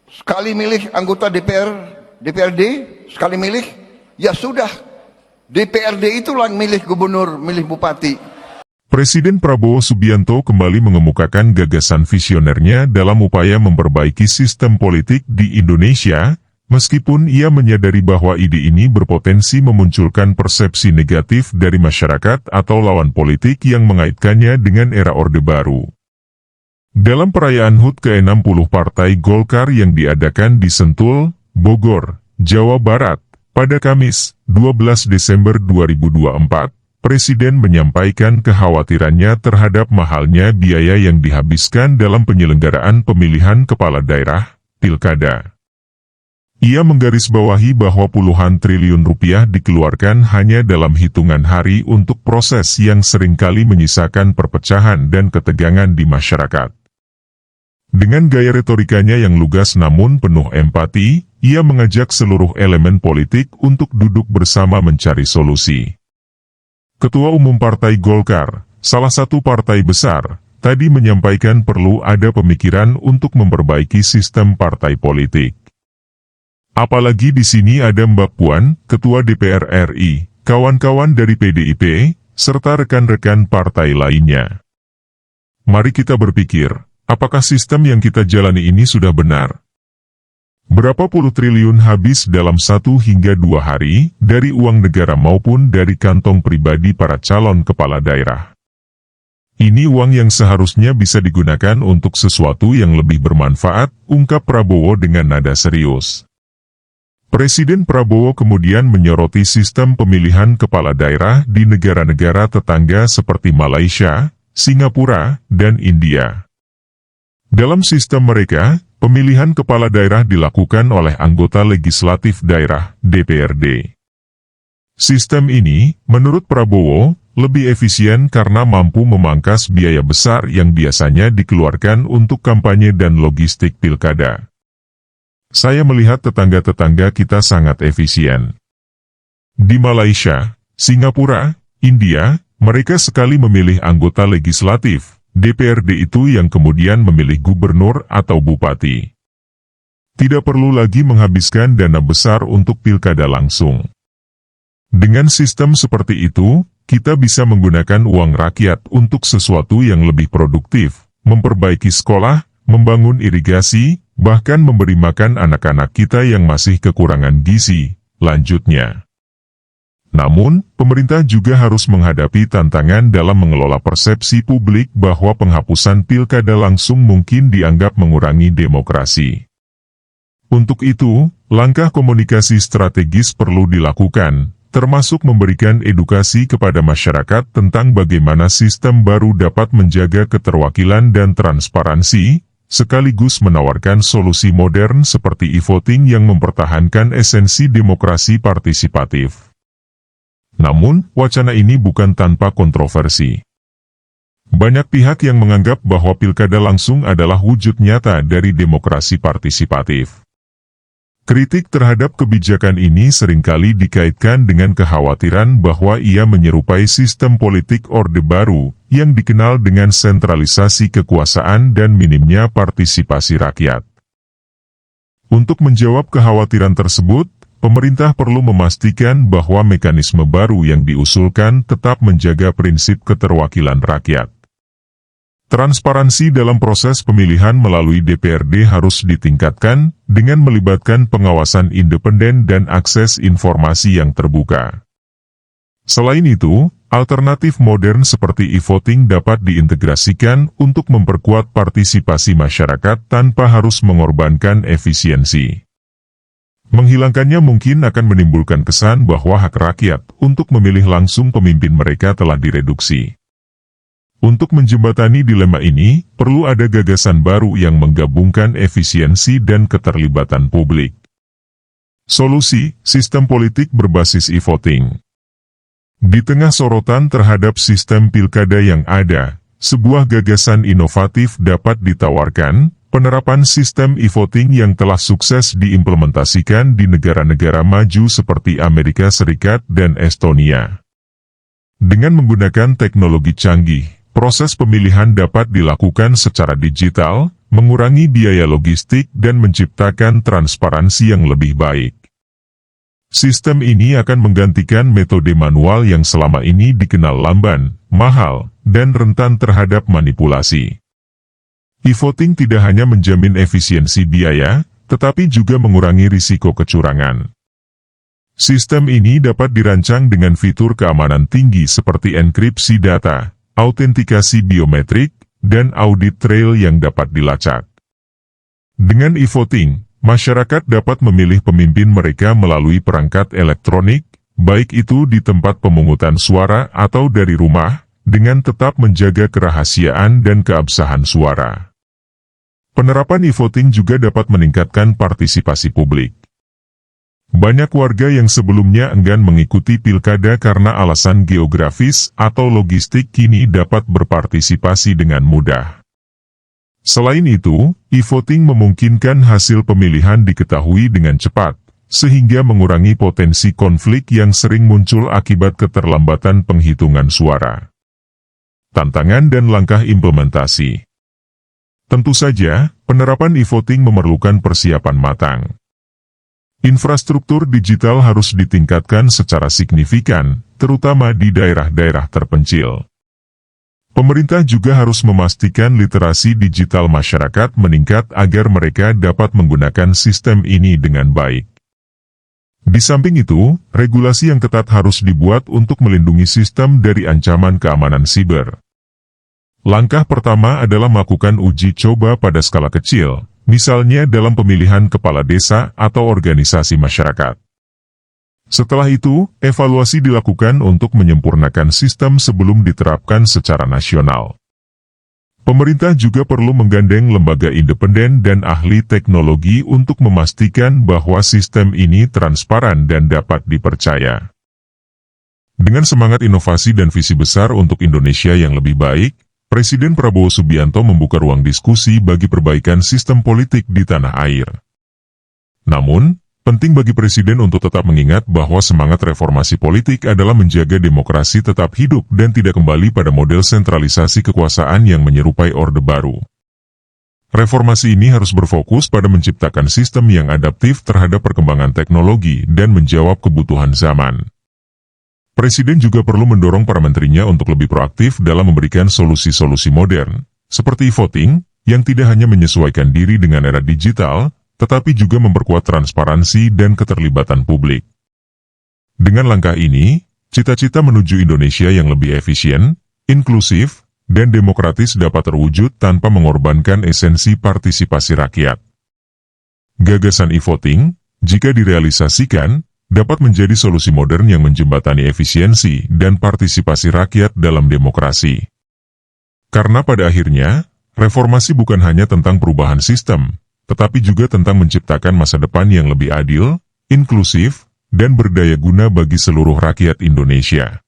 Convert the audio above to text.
Sekali milih anggota DPRD, sekali milih, ya sudah. DPRD itulah yang milih gubernur, milih bupati. Presiden Prabowo Subianto kembali mengemukakan gagasan visionernya dalam upaya memperbaiki sistem politik di Indonesia, meskipun ia menyadari bahwa ide ini berpotensi memunculkan persepsi negatif dari masyarakat atau lawan politik yang mengaitkannya dengan era Orde Baru. Dalam perayaan HUT ke-60 Partai Golkar yang diadakan di Sentul, Bogor, Jawa Barat, pada Kamis, 12 Desember 2024, Presiden menyampaikan kekhawatirannya terhadap mahalnya biaya yang dihabiskan dalam penyelenggaraan pemilihan kepala daerah, Pilkada. Ia menggarisbawahi bahwa puluhan triliun rupiah dikeluarkan hanya dalam hitungan hari untuk proses yang seringkali menyisakan perpecahan dan ketegangan di masyarakat. Dengan gaya retorikanya yang lugas namun penuh empati, ia mengajak seluruh elemen politik untuk duduk bersama mencari solusi. Ketua Umum Partai Golkar, salah satu partai besar, tadi menyampaikan perlu ada pemikiran untuk memperbaiki sistem partai politik. Apalagi di sini ada Mbak Puan, Ketua DPR RI, kawan-kawan dari PDIP, serta rekan-rekan partai lainnya. Mari kita berpikir, apakah sistem yang kita jalani ini sudah benar? Berapa puluh triliun habis dalam 1 hingga 2 hari, dari uang negara maupun dari kantong pribadi para calon kepala daerah. Ini uang yang seharusnya bisa digunakan untuk sesuatu yang lebih bermanfaat, ungkap Prabowo dengan nada serius. Presiden Prabowo kemudian menyoroti sistem pemilihan kepala daerah di negara-negara tetangga seperti Malaysia, Singapura, dan India. Dalam sistem mereka, pemilihan kepala daerah dilakukan oleh anggota legislatif daerah, DPRD. Sistem ini, menurut Prabowo, lebih efisien karena mampu memangkas biaya besar yang biasanya dikeluarkan untuk kampanye dan logistik pilkada. Saya melihat tetangga-tetangga kita sangat efisien. Di Malaysia, Singapura, India, mereka sekali memilih anggota legislatif, DPRD itu yang kemudian memilih gubernur atau bupati. Tidak perlu lagi menghabiskan dana besar untuk pilkada langsung. Dengan sistem seperti itu, kita bisa menggunakan uang rakyat untuk sesuatu yang lebih produktif, memperbaiki sekolah, membangun irigasi, bahkan memberi makan anak-anak kita yang masih kekurangan gizi, lanjutnya. Namun, pemerintah juga harus menghadapi tantangan dalam mengelola persepsi publik bahwa penghapusan pilkada langsung mungkin dianggap mengurangi demokrasi. Untuk itu, langkah komunikasi strategis perlu dilakukan, termasuk memberikan edukasi kepada masyarakat tentang bagaimana sistem baru dapat menjaga keterwakilan dan transparansi, sekaligus menawarkan solusi modern seperti e-voting yang mempertahankan esensi demokrasi partisipatif. Namun, wacana ini bukan tanpa kontroversi. Banyak pihak yang menganggap bahwa pilkada langsung adalah wujud nyata dari demokrasi partisipatif. Kritik terhadap kebijakan ini seringkali dikaitkan dengan kekhawatiran bahwa ia menyerupai sistem politik Orde Baru, yang dikenal dengan sentralisasi kekuasaan dan minimnya partisipasi rakyat. Untuk menjawab kekhawatiran tersebut, pemerintah perlu memastikan bahwa mekanisme baru yang diusulkan tetap menjaga prinsip keterwakilan rakyat. Transparansi dalam proses pemilihan melalui DPRD harus ditingkatkan dengan melibatkan pengawasan independen dan akses informasi yang terbuka. Selain itu, alternatif modern seperti e-voting dapat diintegrasikan untuk memperkuat partisipasi masyarakat tanpa harus mengorbankan efisiensi. Menghilangkannya mungkin akan menimbulkan kesan bahwa hak rakyat untuk memilih langsung pemimpin mereka telah direduksi. Untuk menjembatani dilema ini, perlu ada gagasan baru yang menggabungkan efisiensi dan keterlibatan publik. Solusi, sistem politik berbasis e-voting. Di tengah sorotan terhadap sistem pilkada yang ada, sebuah gagasan inovatif dapat ditawarkan, penerapan sistem e-voting yang telah sukses diimplementasikan di negara-negara maju seperti Amerika Serikat dan Estonia. Dengan menggunakan teknologi canggih, proses pemilihan dapat dilakukan secara digital, mengurangi biaya logistik dan menciptakan transparansi yang lebih baik. Sistem ini akan menggantikan metode manual yang selama ini dikenal lamban, mahal, dan rentan terhadap manipulasi. E-voting tidak hanya menjamin efisiensi biaya, tetapi juga mengurangi risiko kecurangan. Sistem ini dapat dirancang dengan fitur keamanan tinggi seperti enkripsi data, autentikasi biometrik, dan audit trail yang dapat dilacak. Dengan e-voting, masyarakat dapat memilih pemimpin mereka melalui perangkat elektronik, baik itu di tempat pemungutan suara atau dari rumah, dengan tetap menjaga kerahasiaan dan keabsahan suara. Penerapan e-voting juga dapat meningkatkan partisipasi publik. Banyak warga yang sebelumnya enggan mengikuti pilkada karena alasan geografis atau logistik kini dapat berpartisipasi dengan mudah. Selain itu, e-voting memungkinkan hasil pemilihan diketahui dengan cepat, sehingga mengurangi potensi konflik yang sering muncul akibat keterlambatan penghitungan suara. Tantangan dan langkah implementasi. Tentu saja, penerapan e-voting memerlukan persiapan matang. Infrastruktur digital harus ditingkatkan secara signifikan, terutama di daerah-daerah terpencil. Pemerintah juga harus memastikan literasi digital masyarakat meningkat agar mereka dapat menggunakan sistem ini dengan baik. Di samping itu, regulasi yang ketat harus dibuat untuk melindungi sistem dari ancaman keamanan siber. Langkah pertama adalah melakukan uji coba pada skala kecil, misalnya dalam pemilihan kepala desa atau organisasi masyarakat. Setelah itu, evaluasi dilakukan untuk menyempurnakan sistem sebelum diterapkan secara nasional. Pemerintah juga perlu menggandeng lembaga independen dan ahli teknologi untuk memastikan bahwa sistem ini transparan dan dapat dipercaya. Dengan semangat inovasi dan visi besar untuk Indonesia yang lebih baik, Presiden Prabowo Subianto membuka ruang diskusi bagi perbaikan sistem politik di tanah air. Namun, penting bagi Presiden untuk tetap mengingat bahwa semangat reformasi politik adalah menjaga demokrasi tetap hidup dan tidak kembali pada model sentralisasi kekuasaan yang menyerupai Orde Baru. Reformasi ini harus berfokus pada menciptakan sistem yang adaptif terhadap perkembangan teknologi dan menjawab kebutuhan zaman. Presiden juga perlu mendorong para menterinya untuk lebih proaktif dalam memberikan solusi-solusi modern, seperti voting, yang tidak hanya menyesuaikan diri dengan era digital, tetapi juga memperkuat transparansi dan keterlibatan publik. Dengan langkah ini, cita-cita menuju Indonesia yang lebih efisien, inklusif, dan demokratis dapat terwujud tanpa mengorbankan esensi partisipasi rakyat. Gagasan e-voting, jika direalisasikan, dapat menjadi solusi modern yang menjembatani efisiensi dan partisipasi rakyat dalam demokrasi. Karena pada akhirnya, reformasi bukan hanya tentang perubahan sistem, tetapi juga tentang menciptakan masa depan yang lebih adil, inklusif, dan berdaya guna bagi seluruh rakyat Indonesia.